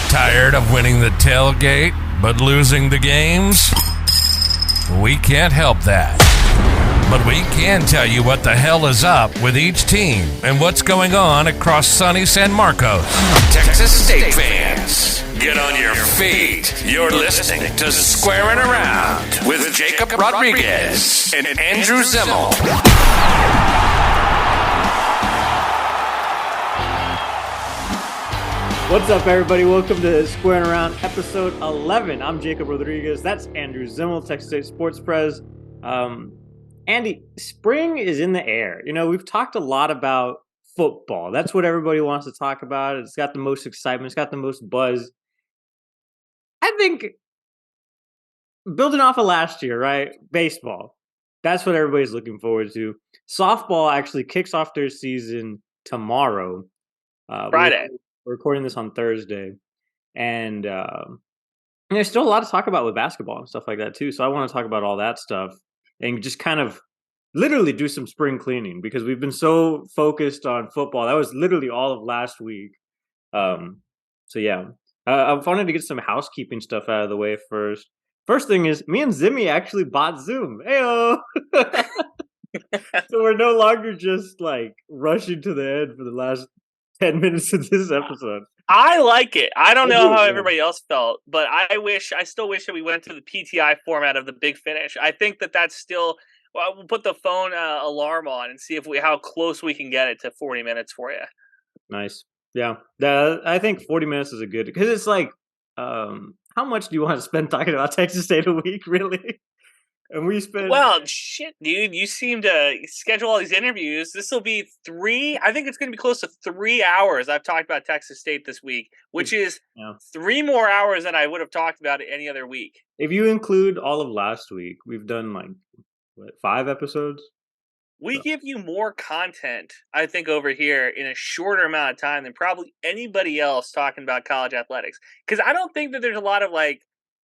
Tired of winning the tailgate, but losing the games? We can't help that. But we can tell you what the hell is up with each team and what's going on across sunny San Marcos. Texas State fans, get on your feet. You're listening to Squaring Around with Jakob Rodriguez and Andrew Zimmel. What's up, everybody? Welcome to Squaring Around, episode 11. I'm Jakob Rodriguez. That's Andrew Zimmel, Texas State Sports Prez. Andy, spring is in the air. You know, we've talked a lot about football. That's what everybody wants to talk about. It's got the most excitement. It's got the most buzz. I think, building off of last year, right? Baseball. That's what everybody's looking forward to. Softball actually kicks off their season tomorrow. Friday. We're recording this on Thursday. And there's still a lot to talk about with basketball and stuff like that, too. So I want to talk about all that stuff and just kind of literally do some spring cleaning because we've been so focused on football. That was literally all of last week. I wanted to get some housekeeping stuff out of the way first. First thing is, me and Zimmy actually bought Zoom. Heyo! So we're no longer just like rushing to the end for the last 10 minutes of this episode. I like it. I don't know how everybody else felt, but I still wish that we went to the PTI format of the Big Finish. I think that's still. Well, we'll put the phone alarm on and see how close we can get it to 40 minutes for you. Nice. Yeah. I think 40 minutes is a good, because it's like, how much do you want to spend talking about Texas State a week, really? And we spend. Well, shit, dude, you seem to schedule all these interviews. This will be I think it's going to be close to 3 hours. I've talked about Texas State this week, which is 3 more hours than I would have talked about it any other week. If you include all of last week, we've done like, 5 episodes? We give you more content, I think, over here in a shorter amount of time than probably anybody else talking about college athletics. Because I don't think that there's a lot of like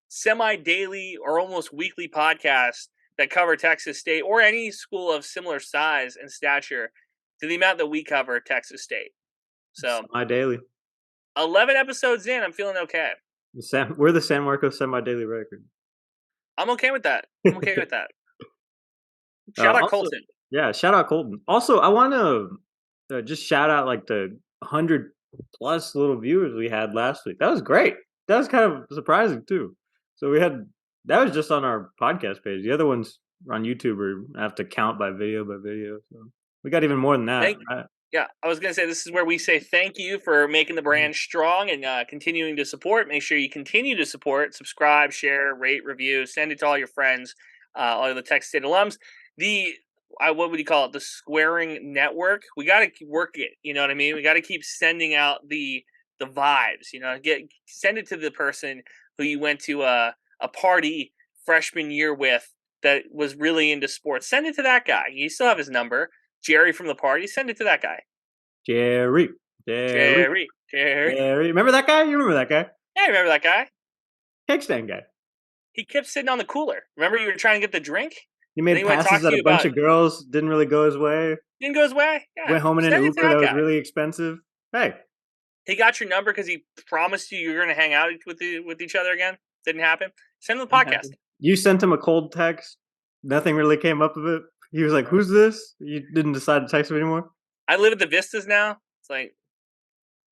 semi-daily or almost weekly podcasts that cover Texas State or any school of similar size and stature to the amount that we cover Texas State. So semi-daily. 11 episodes in, I'm feeling okay. We're the San Marcos semi-daily record. I'm okay with that. Shout out Colton. Yeah, shout out Colton. Also, I want to just shout out like the 100 plus little viewers we had last week. That was great. That was kind of surprising too. So that was just on our podcast page. The other ones on YouTube I have to count by video. So we got even more than that. Yeah, I was going to say this is where we say thank you for making the brand strong and continuing to support. Make sure you continue to support, subscribe, share, rate, review, send it to all your friends, all of the Texas State alums. What would you call it? The Squaring Network. We got to work it. You know what I mean? We got to keep sending out the vibes. You know, send it to the person who you went to a party freshman year with that was really into sports. Send it to that guy. You still have his number. Jerry from the party. Send it to that guy. Jerry. Remember that guy? You remember that guy? Yeah, I remember that guy. Cake stand guy. He kept sitting on the cooler. Remember you were trying to get the drink? He made passes at a bunch of girls. Didn't really go his way. Didn't go his way? Yeah. Went home in an Uber that was really expensive. Hey. He got your number because he promised you were going to hang out with each other again. Didn't happen. Send him the podcast. You sent him a cold text. Nothing really came up of it. He was like, "Who's this?" You didn't decide to text him anymore? I live at the Vistas now. It's like,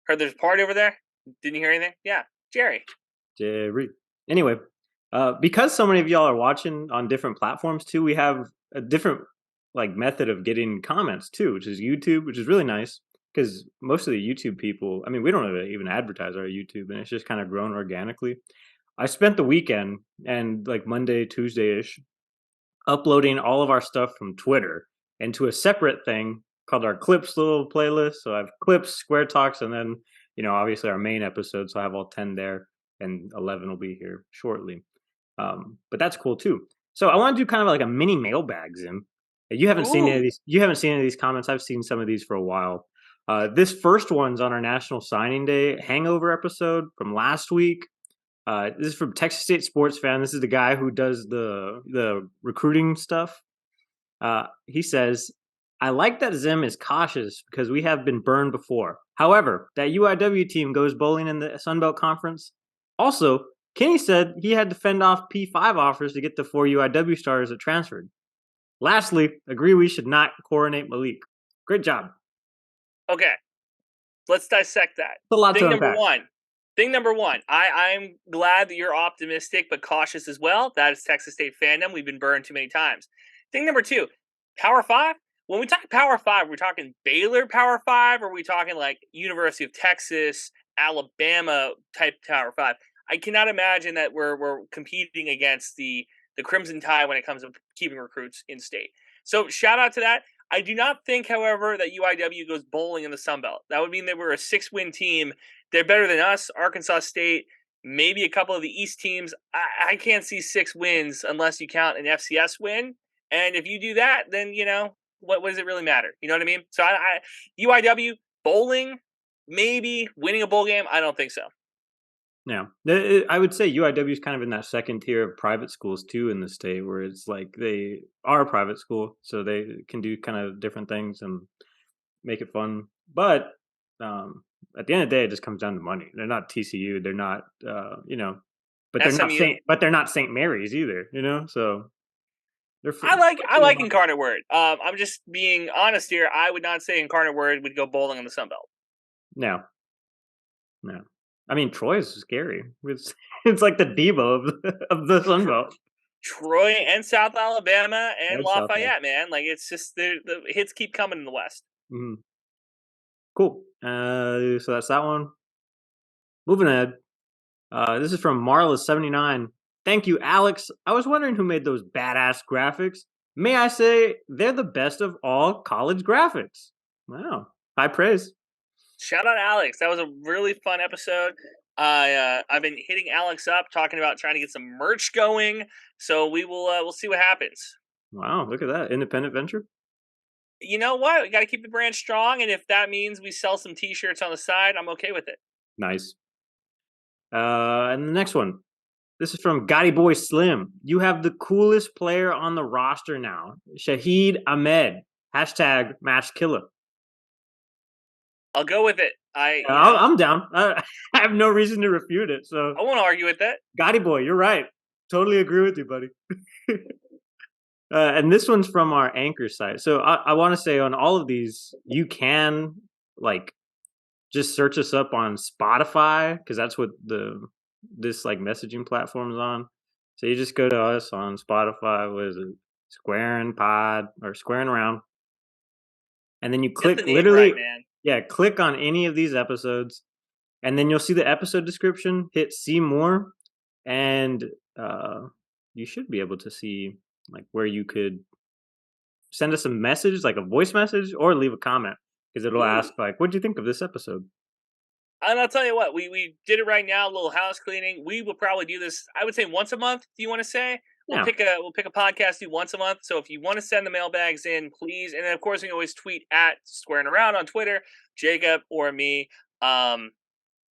heard there's a party over there. Didn't you hear anything? Yeah. Jerry. Anyway. Because so many of y'all are watching on different platforms too, we have a different like method of getting comments too, which is YouTube, which is really nice because most of the YouTube people, I mean, we don't even advertise our YouTube and it's just kind of grown organically. I spent the weekend and like Monday, Tuesday-ish uploading all of our stuff from Twitter into a separate thing called our Clips little playlist. So I have Clips, Square Talks, and then, you know, obviously our main episode. So I have all 10 there and 11 will be here shortly. But that's cool too. So I want to do kind of like a mini mailbag, Zim. You haven't seen any of these. You haven't seen any of these comments. I've seen some of these for a while. This first one's on our National Signing Day hangover episode from last week. This is from Texas State Sports Fan. This is the guy who does the recruiting stuff. He says, I like that Zim is cautious because we have been burned before. However, that UIW team goes bowling in the Sun Belt Conference. Also, Kinne said he had to fend off P5 offers to get the 4 UIW stars that transferred. Lastly, agree we should not coronate Malik. Great job. Okay, let's dissect that. It's a lot Thing to number unpack. one. Thing number one. I'm glad that you're optimistic but cautious as well. That is Texas State fandom. We've been burned too many times. Thing number two. Power 5. When we talk Power 5, we're talking Baylor Power 5, or are we talking like University of Texas, Alabama type Power 5? I cannot imagine that we're competing against the Crimson Tide when it comes to keeping recruits in state. So shout out to that. I do not think, however, that UIW goes bowling in the Sun Belt. That would mean that we're a 6-win team. They're better than us, Arkansas State, maybe a couple of the East teams. I can't see 6 wins unless you count an FCS win. And if you do that, then, what does it really matter? You know what I mean? So UIW, bowling, maybe winning a bowl game, I don't think so. Yeah. I would say UIW is kind of in that second tier of private schools too in the state, where it's like they are a private school, so they can do kind of different things and make it fun. But at the end of the day, it just comes down to money. They're not TCU. They're not, but they're not St. Mary's either. So they're. I like Incarnate Word. I'm just being honest here. I would not say Incarnate Word would go bowling in the Sun Belt. No. I mean, Troy is scary. It's like the Debo of the Sun Belt. Troy and South Alabama and Lafayette, man. Like, it's just the hits keep coming in the West. Mm-hmm. Cool. So that's that one. Moving ahead. This is from Marla79. Thank you, Alex. I was wondering who made those badass graphics. May I say they're the best of all college graphics. Wow. High praise. Shout out Alex. That was a really fun episode. I've been hitting Alex up, talking about trying to get some merch going. So we'll see what happens. Wow, look at that. Independent venture. You know what? We got to keep the brand strong. And if that means we sell some t-shirts on the side, I'm okay with it. Nice. And the next one. This is from Gotti Boy Slim. You have the coolest player on the roster now. Shahid Ahmed. # match killer. I'll go with it. I'm down. I have no reason to refute it. So I won't argue with that. Gotti Boy, you're right. Totally agree with you, buddy. And this one's from our anchor site. So I want to say on all of these, you can just search us up on Spotify because that's what this messaging platform is on. So you just go to us on Spotify. What is it? Squaring Pod or Squaring Around, and then you click literally. Right, man. Yeah, click on any of these episodes, and then you'll see the episode description. Hit see more, and you should be able to see where you could send us a message, like a voice message, or leave a comment because it'll ask what do you think of this episode? And I'll tell you what, we did it right now, a little house cleaning. We will probably do this, I would say once a month. Do you want to say? We'll pick a podcast do once a month. So if you want to send the mailbags in, please. And then of course we can always tweet at Squaring Around on Twitter, Jacob or me.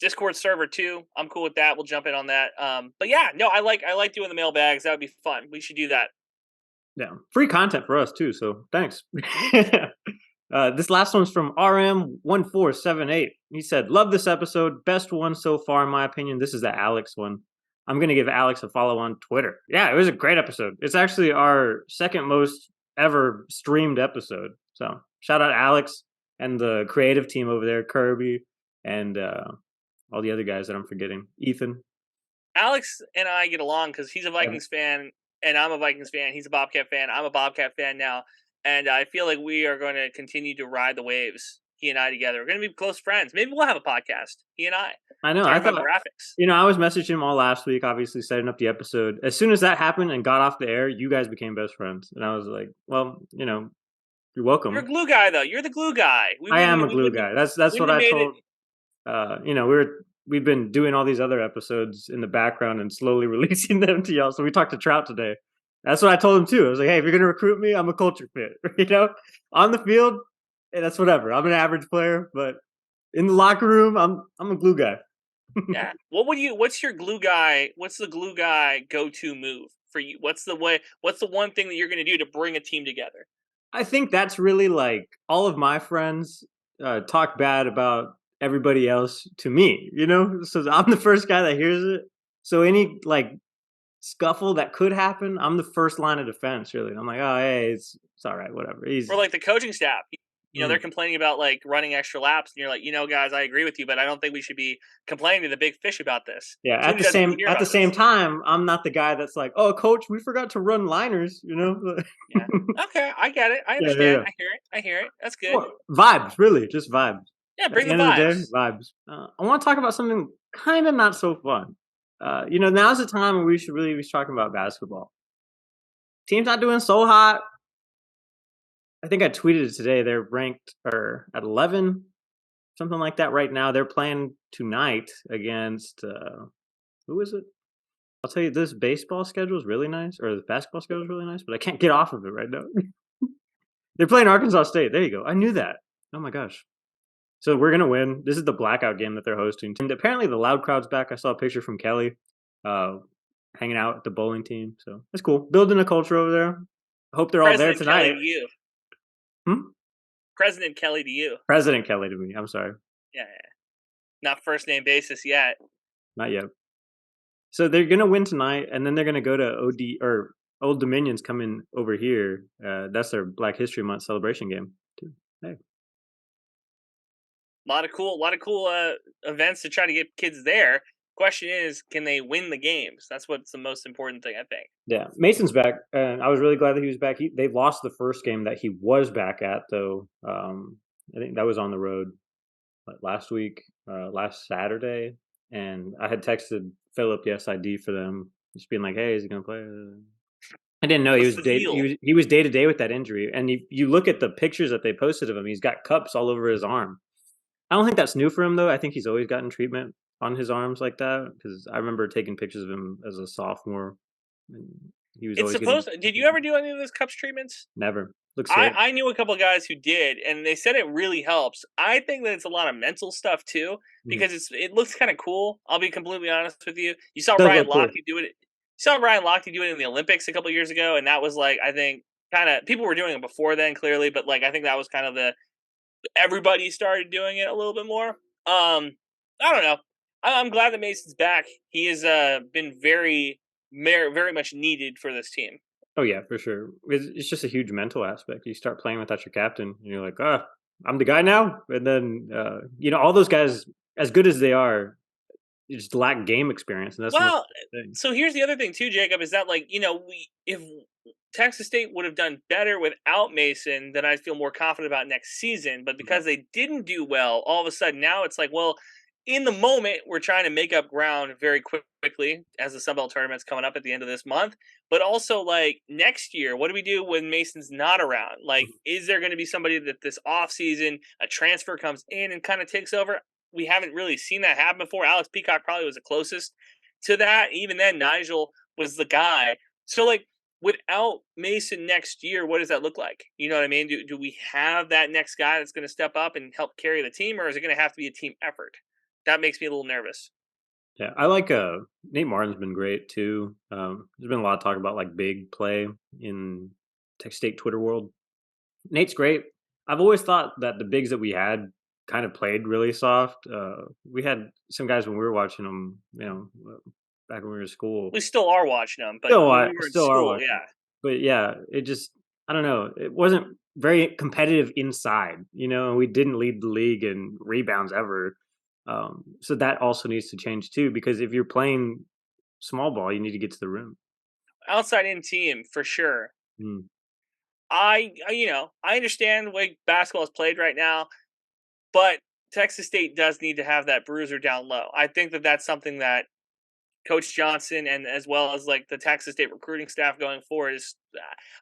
Discord server too. I'm cool with that. We'll jump in on that. But yeah, no, I like doing the mailbags. That would be fun. We should do that. Yeah. Free content for us too, so thanks. This last one's from RM1478. He said, love this episode. Best one so far, in my opinion. This is the Alex one. I'm going to give Alex a follow on Twitter. Yeah, it was a great episode. It's actually our second most ever streamed episode. So shout out Alex and the creative team over there, Kirby, and all the other guys that I'm forgetting. Ethan. Alex and I get along because he's a Vikings fan, and I'm a Vikings fan. He's a Bobcat fan. I'm a Bobcat fan now. And I feel like we are going to continue to ride the waves, he and I together. We're going to be close friends. Maybe we'll have a podcast, he and I. I know. I thought graphics. I was messaging him all last week, obviously setting up the episode. As soon as that happened and got off the air, you guys became best friends. And I was like, well, you're welcome. You're a glue guy, though. You're the glue guy. I am a glue guy. That's what I told. We've been doing all these other episodes in the background and slowly releasing them to y'all. So we talked to Trout today. That's what I told him too. I was like, hey, if you're going to recruit me, I'm a culture fit. On the field, that's whatever. I'm an average player, but in the locker room, I'm a glue guy. Yeah. What's your glue guy? What's the glue guy go-to move for you? What's the one thing that you're going to do to bring a team together? I think that's really like all of my friends talk bad about everybody else to me, So I'm the first guy that hears it. So any like scuffle that could happen, I'm the first line of defense, really. I'm like, oh, hey, it's all right, whatever. Or like the coaching staff. They're complaining about like running extra laps, and you're like, guys, I agree with you, but I don't think we should be complaining to the big fish about this. Yeah, at the same time, I'm not the guy that's like, oh, coach, we forgot to run liners, Yeah. Okay, I get it. I understand. Yeah. I hear it. That's good. Well, vibes, really, just vibes. Yeah, bring the vibes. Vibes. I want to talk about something kind of not so fun. Now's the time when we should really be talking about basketball. Team's not doing so hot. I think I tweeted it today. They're ranked at 11, something like that right now. They're playing tonight against who is it? I'll tell you, this baseball schedule is really nice, or the basketball schedule is really nice, but I can't get off of it right now. They're playing Arkansas State. There you go. I knew that. Oh my gosh. So we're gonna win. This is the blackout game that they're hosting, and apparently the loud crowd's back. I saw a picture from Kelly, hanging out with the bowling team. So that's cool. Building a culture over there. I hope they're all there tonight. Kelly to you. President Kelly to you. President Kelly to me. I'm sorry. Yeah. Not first name basis yet. Not yet. So they're gonna win tonight, and then they're gonna go to OD or Old Dominion's coming over here. That's their Black History Month celebration game too. Hey. A lot of cool events to try to get kids there. Question is, can they win the games? That's what's the most important thing, I think. Yeah, Mason's back, and I was really glad that he was back. They lost the first game that he was back at, though. I think that was on the road last week, last Saturday, and I had texted Philip the SID for them, just being like, "Hey, is he gonna play?" I didn't know he was day to day with that injury, and you look at the pictures that they posted of him. He's got cups all over his arm. I don't think that's new for him, though. I think he's always gotten treatment on his arms like that, because I remember taking pictures of him as a sophomore. And he was Did you ever do any of those cups treatments? Never. Looks I knew a couple of guys who did, and they said it really helps. I think that it's a lot of mental stuff too, because it looks kind of cool. I'll be completely honest with you. You saw Ryan Lochte do it. You saw Ryan Lochte do it in the Olympics a couple of years ago, and that was like, I think, kind of, people were doing it before then, clearly, but like I think that was kind of everybody started doing it a little bit more. I don't know. I'm glad that Mason's back. He has been very, very much needed for this team. Oh yeah, for sure. It's just a huge mental aspect. You start playing without your captain, and you're like, I'm the guy now. And then all those guys, as good as they are, just lack game experience. And that's so here's the other thing too, Jacob, is that if Texas State would have done better without Mason, then I'd feel more confident about next season. But because they didn't do well, all of a sudden now it's like, well, in the moment, we're trying to make up ground very quickly as the Sun Belt tournament's coming up at the end of this month. But also, like, next year, what do we do when Mason's not around? Like, is there going to be somebody that this offseason, a transfer comes in and kind of takes over? We haven't really seen that happen before. Alex Peacock probably was the closest to that. Even then, Nigel was the guy. So, like, without Mason next year, what does that look like? You know what I mean? Do we have that next guy that's going to step up and help carry the team, or is it going to have to be a team effort? That makes me a little nervous. Yeah, I like Nate Martin's been great too. There's been a lot of talk about like big play in Texas State Twitter world. Nate's great. I've always thought that the bigs that we had kind of played really soft. We had some guys when we were watching them, back when we were in school. We still are watching them, but still when we were in school, yeah. But yeah, it just, I don't know. It wasn't very competitive inside, and we didn't lead the league in rebounds ever. So that also needs to change too, because if you're playing small ball, you need to get to the rim. Outside in team for sure. I understand the way basketball is played right now, but Texas State does need to have that bruiser down low. I think that that's something that Coach Johnson and as well as like the Texas State recruiting staff going forward is.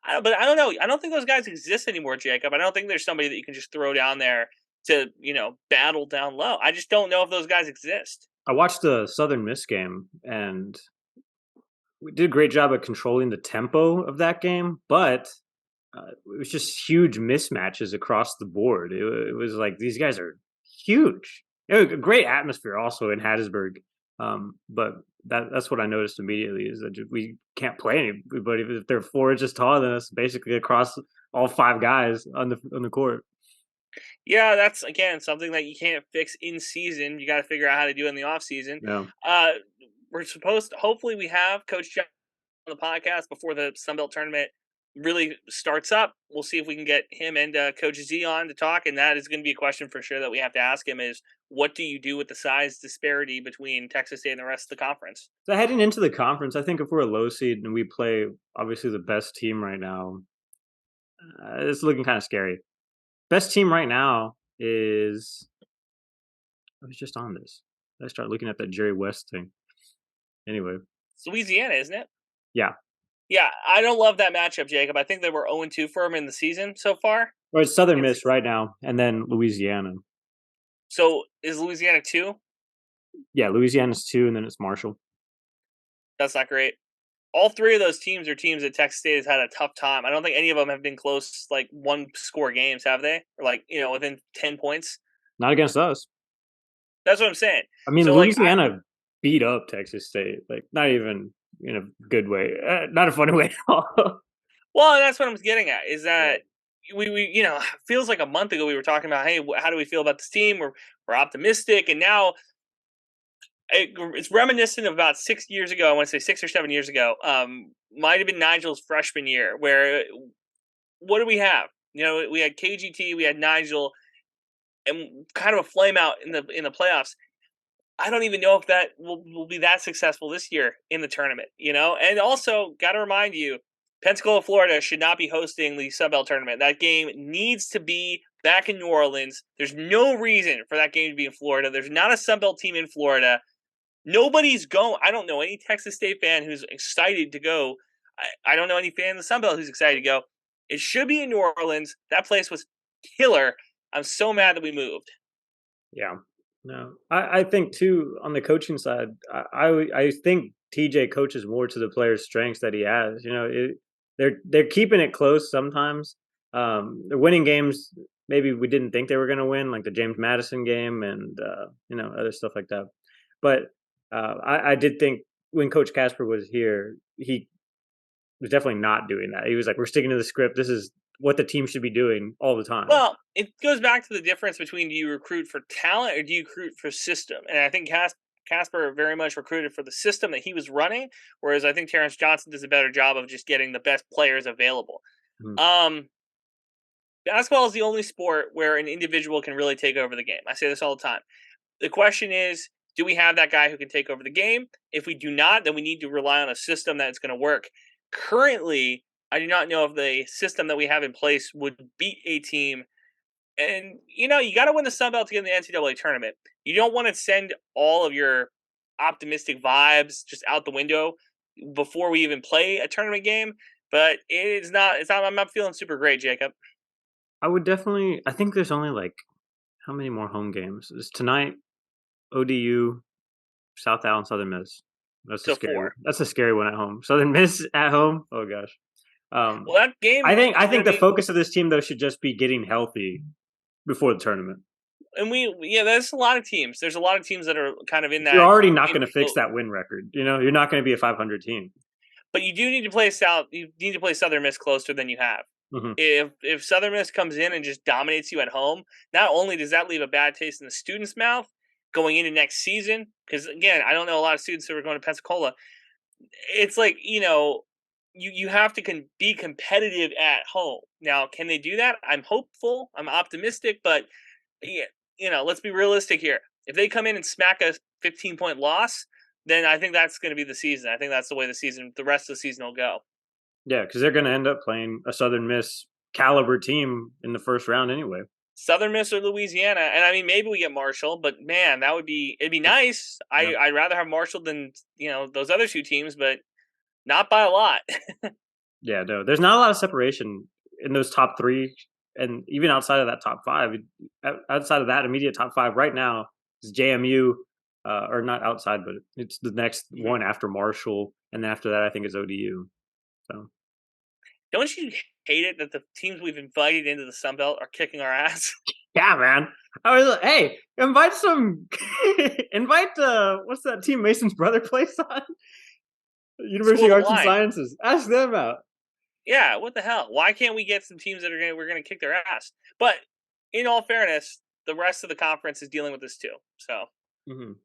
But I don't know. I don't think those guys exist anymore, Jacob. I don't think there's somebody that you can just throw down there to battle down low. I just don't know if those guys exist. I watched the Southern Miss game, and we did a great job of controlling the tempo of that game, but it was just huge mismatches across the board. It was like, these guys are huge. It was a great atmosphere also in Hattiesburg, but that's what I noticed immediately, is that we can't play anybody if they're 4 inches taller than us, basically across all 5 guys on the court. Yeah, that's again something that you can't fix in season. You got to figure out how to do it in the off season. Yeah. We're supposed to, hopefully we have Coach John on the podcast before the Sunbelt tournament really starts up. We'll see if we can get him and Coach Z on to talk, and that is going to be a question for sure that we have to ask him is what do you do with the size disparity between Texas State and the rest of the conference? So heading into the conference, I think if we're a low seed and we play obviously the best team right now, it's looking kind of scary. Best team right now is I was just on this. I start looking at that Jerry West thing. Anyway, It's Louisiana, isn't it? yeah. Yeah, I don't love that matchup, Jacob. I think they were 0-2 for him in the season so far. Or it's Southern Miss right now, and then Louisiana. So is Louisiana 2? Yeah, Louisiana's 2, and then it's Marshall. That's not great. All 3 of those teams are teams that Texas State has had a tough time. I don't think any of them have been close, like one-score games, have they? Or like within 10 points. Not against us. That's what I'm saying. I mean, So, Louisiana beat up Texas State. Like, not even in a good way. Not a funny way at all. Well, that's what I'm getting at. Is that we feels like a month ago we were talking about, hey, how do we feel about this team? We're optimistic, and now it's reminiscent of about 6 years ago. I want to say 6 or 7 years ago. Might have been Nigel's freshman year. Where what do we have? We had KGT, we had Nigel, and kind of a flame out in the playoffs. I don't even know if that will be that successful this year in the tournament. And also got to remind you, Pensacola, Florida should not be hosting the Sunbelt tournament. That game needs to be back in New Orleans. There's no reason for that game to be in Florida. There's not a Sunbelt team in Florida. Nobody's going. I don't know any Texas State fan who's excited to go. I don't know any fan of the Sunbelt who's excited to go. It should be in New Orleans. That place was killer. I'm so mad that we moved. Yeah. No, I think too on the coaching side, I think TJ coaches more to the players' strengths that he has. They're keeping it close sometimes. They're winning games maybe we didn't think they were going to win, like the James Madison game and other stuff like that. But I did think when Coach Casper was here, he was definitely not doing that. He was like, "We're sticking to the script. This is what the team should be doing all the time." Well, it goes back to the difference between do you recruit for talent or do you recruit for system? And I think Casper very much recruited for the system that he was running, whereas I think Terrence Johnson does a better job of just getting the best players available. Mm-hmm. Basketball is the only sport where an individual can really take over the game. I say this all the time. The question is, do we have that guy who can take over the game? If we do not, then we need to rely on a system that's going to work. Currently, I do not know if the system that we have in place would beat a team. And, you got to win the Sun Belt to get in the NCAA tournament. You don't want to send all of your optimistic vibes just out the window before we even play a tournament game. But I'm not feeling super great, Jacob. I think there's only how many more home games? It's tonight, ODU, South Al, and Southern Miss. That's a scary one at home. Southern Miss at home. Oh gosh. Well, that game. I think the focus of this team though should just be getting healthy before the tournament. And there's a lot of teams. There's a lot of teams that are kind of in that. You're already not going to fix that win record. You're not going to be a 500 team. But you do need to play You need to play Southern Miss closer than you have. Mm-hmm. If Southern Miss comes in and just dominates you at home, not only does that leave a bad taste in the student's mouth going into next season, because again, I don't know a lot of students who are going to Pensacola. It's like you have to be competitive at home. Now, can they do that? I'm hopeful. I'm optimistic, but let's be realistic here. If they come in and smack a 15-point loss, then I think that's going to be the season. I think that's the way the rest of the season will go. Yeah, because they're going to end up playing a Southern Miss caliber team in the first round anyway. Southern Miss or Louisiana, and I mean maybe we get Marshall, but man, it'd be nice. Yeah. I'd rather have Marshall than those other 2 teams, but not by a lot. Yeah, no, there's not a lot of separation in those top 3, and even outside of that top 5. Outside of that immediate top 5 right now is JMU, or not outside, but it's the next one after Marshall, and then after that I think it's ODU. So. Don't you hate it that the teams we've invited into the Sun Belt are kicking our ass? Yeah, man. I was like, hey, invite what's that team Mason's brother plays on? University of Arts and Sciences. Ask them out. Yeah, what the hell? Why can't we get some teams that we're gonna kick their ass? But in all fairness, the rest of the conference is dealing with this too. So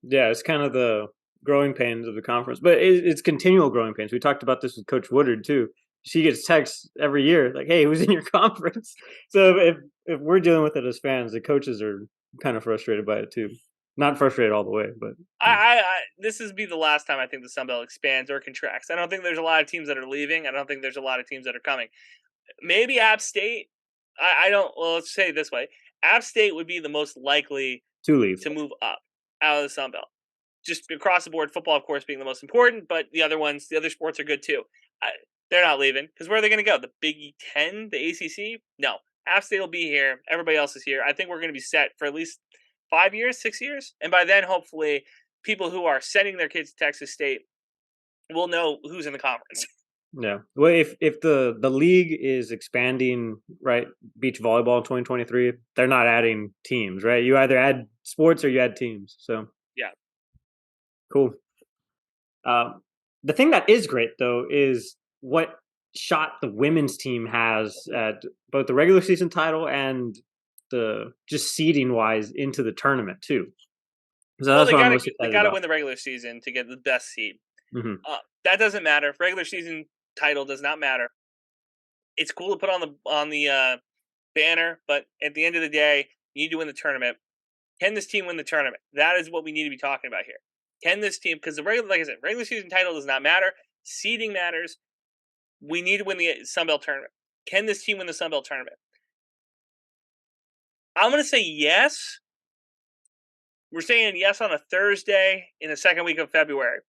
Yeah, it's kind of the growing pains of the conference, but it's continual growing pains. We talked about this with Coach Woodard too. She gets texts every year like, "Hey, who's in your conference?" So if we're dealing with it as fans, the coaches are kind of frustrated by it too. Not frustrated all the way, but this is be the last time I think the Sun Belt expands or contracts. I don't think there's a lot of teams that are leaving. I don't think there's a lot of teams that are coming. Maybe App State. I don't. Well, let's say it this way: App State would be the most likely to leave. to move up out of the Sun Belt. Just across the board, football, of course, being the most important, but the other sports are good too. They're not leaving because where are they going to go? The Big Ten, the ACC? No, App State will be here. Everybody else is here. I think we're going to be set for at least 5 years, 6 years, and by then, hopefully, people who are sending their kids to Texas State will know who's in the conference. Yeah. Well, if the league is expanding, right, beach volleyball in 2023, they're not adding teams, right? You either add sports or you add teams. So yeah, cool. The thing that is great though is what shot the women's team has at both the regular season title and the just seeding wise into the tournament too. So that's what I'm most excited they got to about. win the regular season to get the best seed. Mm-hmm. That doesn't matter. Regular season title does not matter. It's cool to put on the banner, but at the end of the day, you need to win the tournament. Can this team win the tournament? That is what we need to be talking about here. Can this team? Because like I said, regular season title does not matter. Seeding matters. We need to win the Sun Belt tournament. Can this team win the Sun Belt tournament? I'm going to say yes. We're saying yes on a Thursday in the second week of February.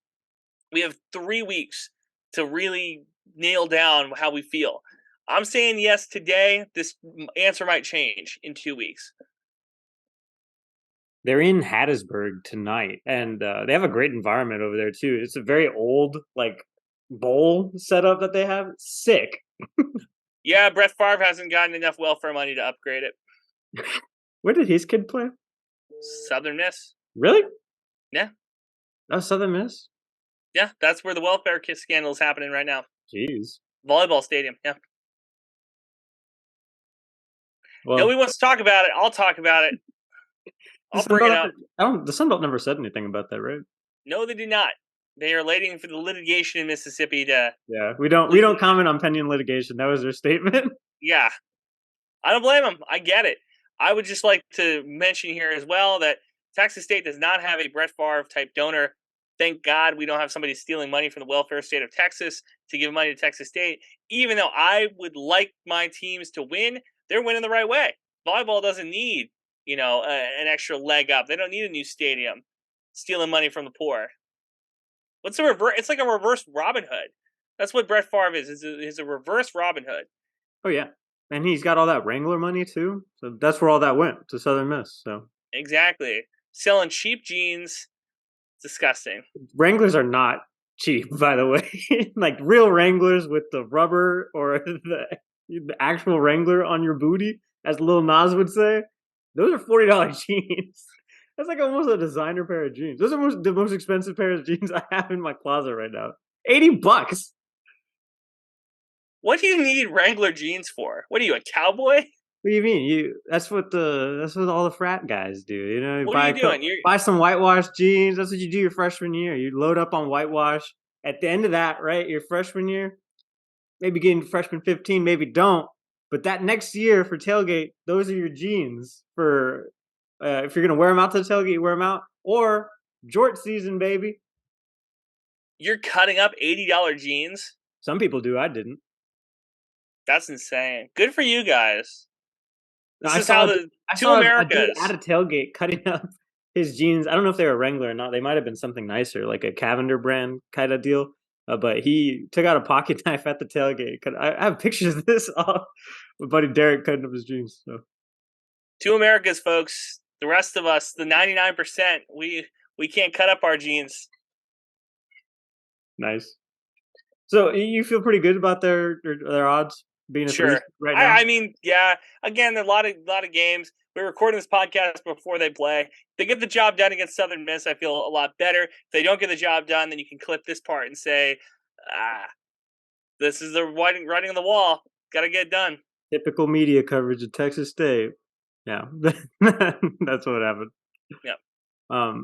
We have 3 weeks to really nail down how we feel. I'm saying yes today. This answer might change in 2 weeks. They're in Hattiesburg tonight, and they have a great environment over there too. It's a very old bowl setup that they have. It's sick. Yeah, Brett Favre hasn't gotten enough welfare money to upgrade it. Where did his kid play? Southern Miss. Really? Yeah. Oh, Southern Miss? Yeah, that's where the welfare scandal is happening right now. Jeez. Volleyball stadium, yeah. Well, nobody wants to talk about it. I'll talk about it. I'll bring it up. The Sun Belt never said anything about that, right? No, they did not. They are waiting for the litigation in Mississippi to. Yeah, we don't comment on pending litigation. That was their statement. Yeah, I don't blame them. I get it. I would just like to mention here as well that Texas State does not have a Brett Favre type donor. Thank God we don't have somebody stealing money from the welfare state of Texas to give money to Texas State. Even though I would like my teams to win, they're winning the right way. Volleyball doesn't need, an extra leg up. They don't need a new stadium. Stealing money from the poor. What's a reverse? It's like a reverse Robin Hood. That's what Brett Favre is. Is a reverse Robin Hood. Oh yeah, and he's got all that Wrangler money too. So that's where all that went, to Southern Miss. So exactly, selling cheap jeans. Disgusting. Wranglers are not cheap, by the way. Like real Wranglers with the rubber or the actual Wrangler on your booty, as Lil Nas would say, those are $40 jeans. That's like almost a designer pair of jeans. Those are the most expensive pair of jeans I have in my closet right now. $80. What do you need Wrangler jeans for? What are you, a cowboy? What do you mean? That's what all the frat guys do. What are you doing? Buy some whitewash jeans. That's what you do your freshman year. You load up on whitewash. At the end of that, right, your freshman year, maybe getting freshman 15, maybe don't. But that next year for tailgate, those are your jeans for if you're gonna wear them out to the tailgate, you wear them out. Or jort season, baby. You're cutting up $80 jeans. Some people do. I didn't. That's insane. Good for you guys. I saw a dude at a tailgate cutting up his jeans. I don't know if they were Wrangler or not. They might have been something nicer, like a Cavender brand kind of deal. But he took out a pocket knife at the tailgate. I have pictures of this off with buddy Derek cutting up his jeans. So. Two Americas, folks. The rest of us, the 99%, we can't cut up our jeans. Nice. So you feel pretty good about their odds being a sure right now? I mean, yeah. Again, a lot of games. We're recording this podcast before they play. If they get the job done against Southern Miss, I feel a lot better. If they don't get the job done, then you can clip this part and say, This is the writing on the wall. Got to get it done. Typical media coverage of Texas State. Yeah, that's what happened. Yep.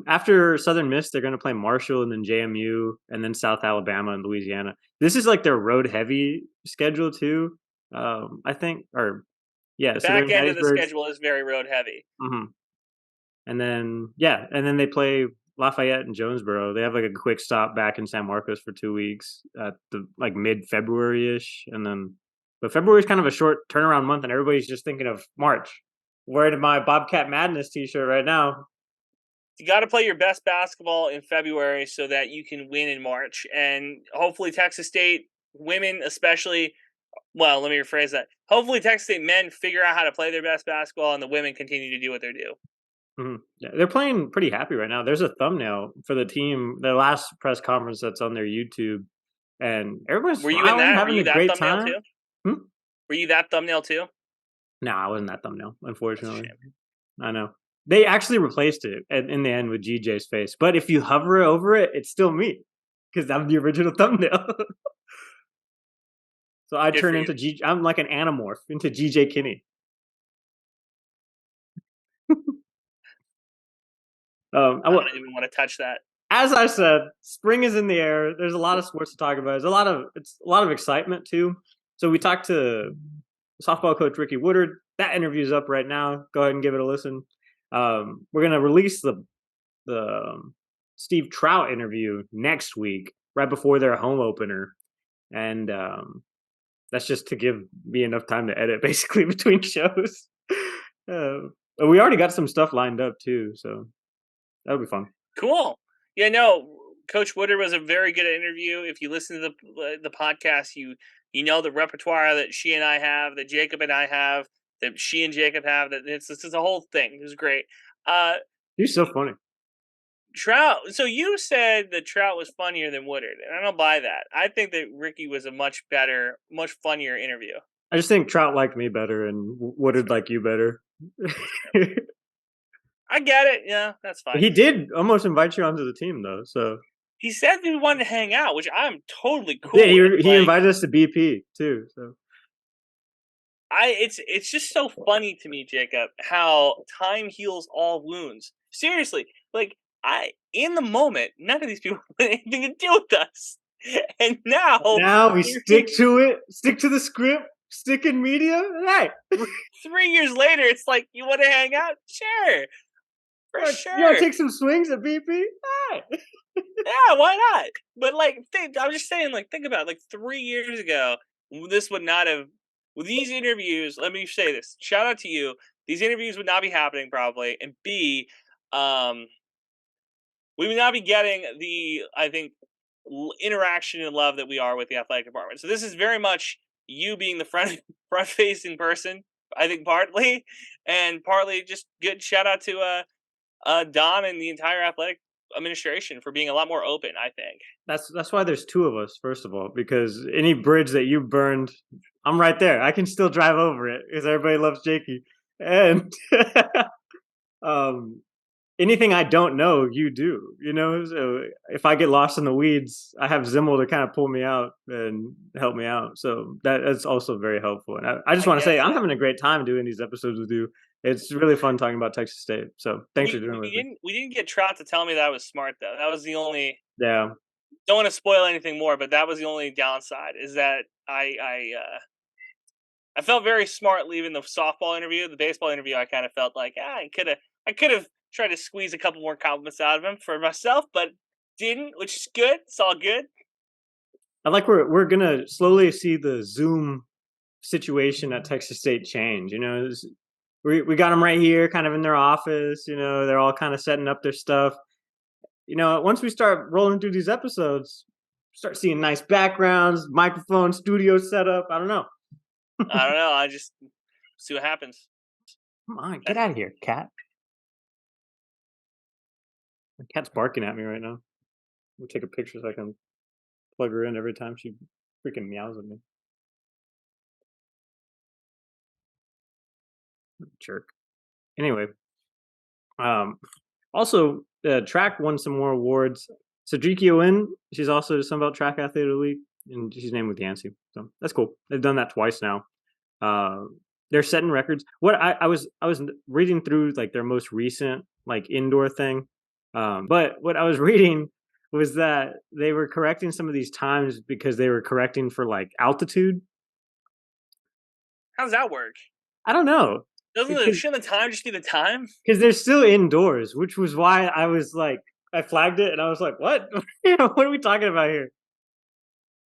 After Southern Miss, they're going to play Marshall and then JMU and then South Alabama and Louisiana. This is like their road heavy schedule too. I think, or yeah, The so they're back in end of the Hattiesburg. schedule is very road heavy. And then they play Lafayette and Jonesboro. They have like a quick stop back in San Marcos for 2 weeks at the like mid-February ish, but February is kind of a short turnaround month, and everybody's just thinking of March. Wearing my Bobcat Madness T-shirt right now. You got to play your best basketball in February so that you can win in March, and hopefully Texas State women, especially. Well, let me rephrase that. Hopefully Texas State men figure out how to play their best basketball, and the women continue to do what they do. Yeah, they're playing pretty happy right now. There's a thumbnail for the team, their last press conference that's on their YouTube, and everyone's Were you in that? having Were you a that great thumbnail time. too? Were you that thumbnail too? No, I wasn't that thumbnail, unfortunately. I know. They actually replaced it in the end with GJ's face, but if you hover over it, it's still me because I'm the original thumbnail. So I turn into I'm like an anamorph into GJ Kinne. I don't even want to touch that. As I said, spring is in the air. There's a lot of sports to talk about. It's a lot of excitement too. So we talked to softball coach Ricky Woodard. That interview's up right now. Go ahead and give it a listen. We're gonna release the Steve Trout interview next week, right before their home opener, and that's just to give me enough time to edit, basically between shows. We already got some stuff lined up too, so that'll be fun. Cool. Yeah, no, Coach Woodard was a very good interview. If you listen to the podcast, you know the repertoire that she and I have, that Jakob and I have, that she and Jakob have. That this is a whole thing. It was great. He's so funny. Trout. So you said that Trout was funnier than Woodard, and I don't buy that. I think that Ricky was a much better, much funnier interview. I just think Trout liked me better and Woodard liked you better. I get it. Yeah, that's fine. He did almost invite you onto the team, though. So he said that he wanted to hang out, which I'm totally cool. Yeah, he invited us to BP too. So it's just so funny to me, Jakob, how time heals all wounds. Seriously, like in the moment, none of these people had anything to do with us, and now we stick to it, stick to the script. Stick in media? Hey. 3 years later, it's like, you want to hang out? Sure. For sure. You want to take some swings at BP? Hey. Yeah, why not? But, I'm just saying, think about it. 3 years ago, this would not have... With these interviews, let me say this. Shout out to you. These interviews would not be happening, probably. And B, we would not be getting the, I think, interaction and love that we are with the athletic department. So this is very much... you being the front-facing person, I think partly, and partly just good shout out to Don and the entire athletic administration for being a lot more open, I think. That's why there's two of us, first of all, because any bridge that you burned, I'm right there. I can still drive over it because everybody loves Jakey. And anything I don't know, you do, so if I get lost in the weeds, I have Zimmel to kind of pull me out and help me out. So that's also very helpful. And I just want to say, I'm having a great time doing these episodes with you. It's really fun talking about Texas State. So thanks for doing it with me. We didn't get Trout to tell me that I was smart, though. That was the only... Yeah. Don't want to spoil anything more, but that was the only downside, is that I felt very smart leaving the softball interview. The baseball interview, I kind of felt like, I could have tried to squeeze a couple more compliments out of him for myself, but didn't, which is good. It's all good. I like we're gonna slowly see the Zoom situation at Texas State change. We got them right here, kind of in their office. They're all kind of setting up their stuff. Once we start rolling through these episodes, start seeing nice backgrounds, microphone, studio setup. I don't know. I just see what happens. Come on, get out of here, cat. The cat's barking at me right now. We'll take a picture so I can plug her in every time she freaking meows at me. Jerk. Anyway, also track won some more awards. Cedric Owen, she's also the Sunbelt Track Athlete of the Week, and she's named with Yancey. So that's cool. They've done that twice now. They're setting records. What I was reading through like their most recent like indoor thing, but what I was reading was that they were correcting some of these times because they were correcting for like altitude. How does that work? I don't know. Shouldn't the time just be the time? Because they're still indoors, which was why I was like, I flagged it and I was like, what? What are we talking about here?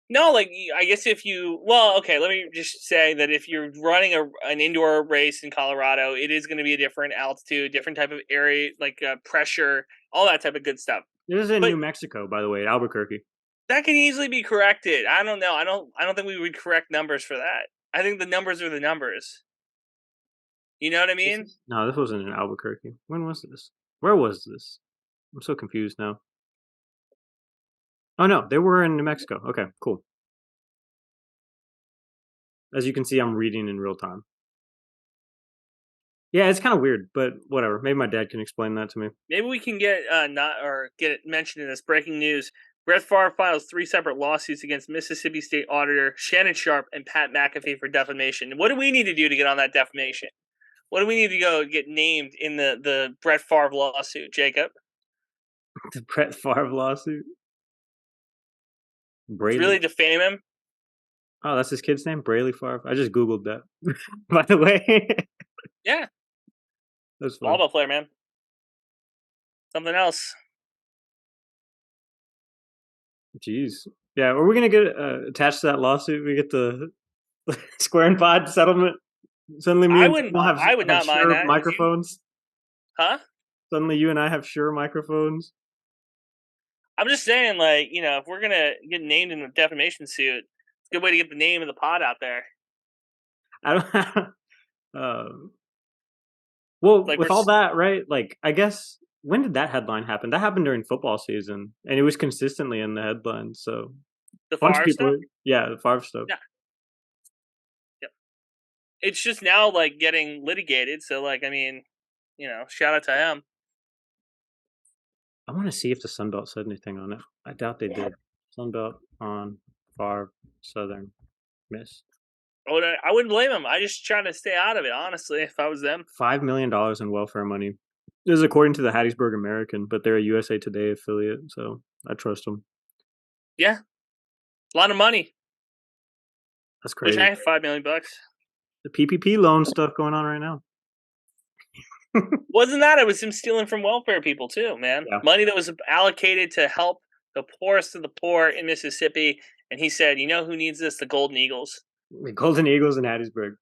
No, like I guess if you okay, let me just say that if you're running an indoor race in Colorado, it is going to be a different altitude, different type of area, like pressure, all that type of good stuff. This is in New Mexico, by the way, at Albuquerque. That can easily be corrected. I don't know. I don't think we would correct numbers for that. I think the numbers are the numbers. You know what I mean? No, this wasn't in Albuquerque. When was this? Where was this? I'm so confused now. Oh no, they were in New Mexico. Okay, cool. As you can see, I'm reading in real time. Yeah, it's kind of weird, but whatever. Maybe my dad can explain that to me. Maybe we can get get it mentioned in this breaking news. Brett Favre files 3 separate lawsuits against Mississippi State Auditor Shannon Sharp and Pat McAfee for defamation. What do we need to do to get on that defamation? What do we need to go get named in the Brett Favre lawsuit, Jacob? The Brett Favre lawsuit? Brady? Really defame him? Oh, that's his kid's name? Braley Favre? I just Googled that, by the way. Yeah. That's fun. Volleyball player, man. Something else. Jeez. Yeah, are we going to get attached to that lawsuit? We get the Square and Pod settlement? Suddenly I would not mind Shure that. microphones? Huh? Suddenly you and I have Shure microphones? I'm just saying, like, if we're going to get named in a defamation suit, it's a good way to get the name of the pod out there. I don't well, Like with all that, right? Like, I guess, when did that headline happen? That happened during football season, and it was consistently in the headlines. So the Favre stuff? Yeah, the Favre stuff. Yeah. Yep. It's just now, like, getting litigated. So, like, I mean, shout out to him. I want to see if the Sunbelt said anything on it. I doubt they did. Sunbelt on Favre Southern Miss. Oh, I wouldn't blame him. I just try to stay out of it, honestly, if I was them. $5 million in welfare money. This is according to the Hattiesburg American, but they're a USA Today affiliate, so I trust them. Yeah. A lot of money. That's crazy. Wish I had $5 million. The PPP loan stuff going on right now. Wasn't that? It was him stealing from welfare people, too, man. Yeah. Money that was allocated to help the poorest of the poor in Mississippi. And he said, you know who needs this? The Golden Eagles. The Golden Eagles in Hattiesburg.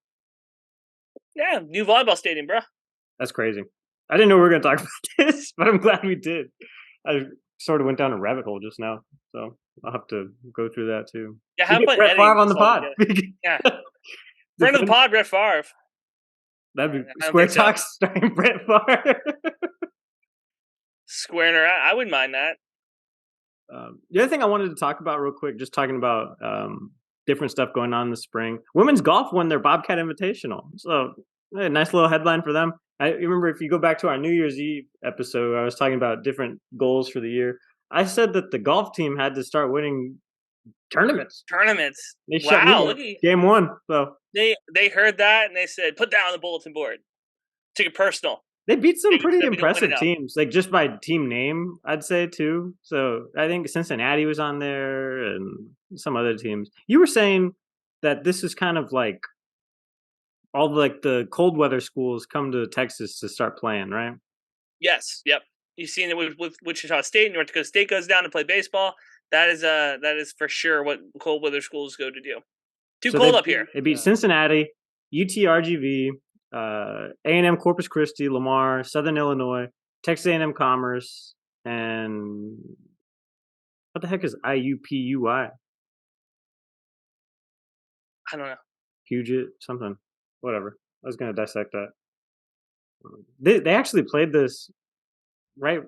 Yeah, new volleyball stadium, bro. That's crazy. I didn't know we were going to talk about this, but I'm glad we did. I sort of went down a rabbit hole just now, so I'll have to go through that too. Yeah, have Brett Favre on the pod. Yeah, friend of the pod, Brett Favre. That'd be Square Talk starring Brett Favre. Squaring her out. I wouldn't mind that. The other thing I wanted to talk about real quick, just talking about different stuff going on in the spring. Women's golf won their Bobcat Invitational. So a nice little headline for them. I remember if you go back to our New Year's Eve episode, I was talking about different goals for the year. I said that the golf team had to start winning tournaments. They shut game 1. So they heard that and they said, put that on the bulletin board. Took it personal. They beat some pretty impressive teams, like just by team name, I'd say too. So I think Cincinnati was on there and some other teams. You were saying that this is kind of like all like the cold weather schools come to Texas to start playing, right? Yes. Yep. You've seen it with Wichita State. North Dakota State goes down to play baseball. That is for sure what cold weather schools go to do. Too cold up here. They beat Cincinnati, UTRGV, A&M Corpus Christi, Lamar, Southern Illinois, Texas A&M Commerce, and what the heck is IUPUI? I don't know. Puget, something. Whatever. I was going to dissect that. They actually played this right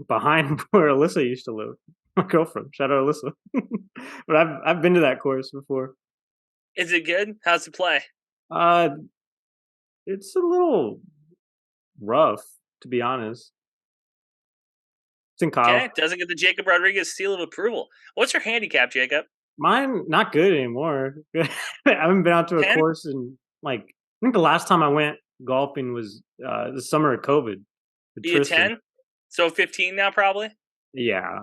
behind where Alyssa used to live. My girlfriend. Shout out Alyssa. But I've been to that course before. Is it good? How's it play? It's a little rough, to be honest. It's in college. Okay, doesn't get the Jacob Rodriguez seal of approval. What's your handicap, Jacob? Mine not good anymore. I haven't been out to a 10? course in like I think the last time I went golfing was the summer of COVID. with Be a Tristan. 10? So 15 now, probably? Yeah,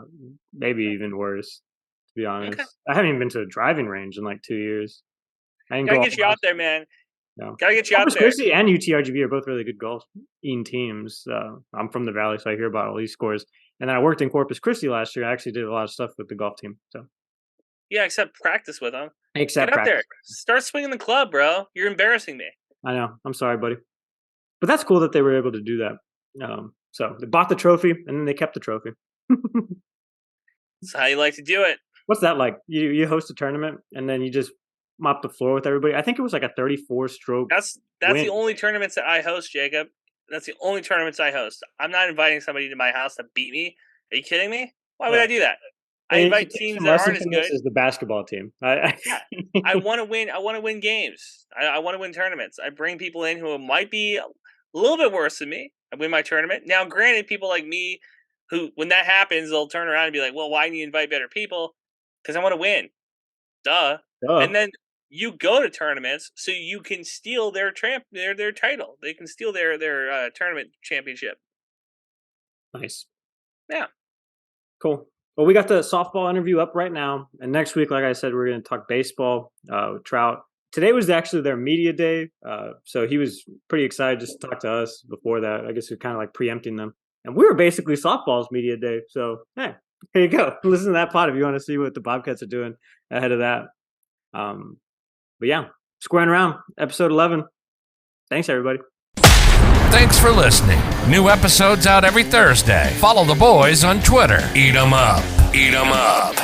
maybe even worse. To be honest, Okay. I haven't even been to a driving range in like 2 years. I didn't Gotta go get you out there, man. No. Gotta get you out Corpus there. Christi and UTRGV are both really good golfing teams. I'm from the Valley, so I hear about all these scores. And then I worked in Corpus Christi last year. I actually did a lot of stuff with the golf team. So Yeah, except practice with them. except Get out there. practice. Start swinging the club, bro. You're embarrassing me. I know. I'm sorry, buddy. But that's cool that they were able to do that. So they bought the trophy and then they kept the trophy. That's how you like to do it. What's that like? You host a tournament and then you just mop the floor with everybody. I think it was like a 34 stroke. That's win. the only tournaments that I host, Jacob. That's the only tournaments I host. I'm not inviting somebody to my house to beat me. Are you kidding me? Why would Yeah. I do that? I And invite you take teams some that lesson aren't as from this good. Is the basketball team. I want to win. I want to win games. I want to win tournaments. I bring people in who might be a little bit worse than me. I win my tournament. Now, granted, people like me, who when that happens, they'll turn around and be like, "Well, why do you invite better people?" Because I want to win. Duh. And then you go to tournaments so you can steal their their title. They can steal their tournament championship. Nice. Yeah. Cool. Well, we got the softball interview up right now. And next week, like I said, we're going to talk baseball with Trout. Today was actually their media day. So he was pretty excited just to talk to us before that. I guess we're kind of like preempting them. And we were basically softball's media day. So, hey, here you go. Listen to that pod if you want to see what the Bobcats are doing ahead of that. But yeah, squaring around, episode 11. Thanks, everybody. Thanks for listening. New episodes out every Thursday. Follow the boys on Twitter. Eat 'em up. Eat 'em up.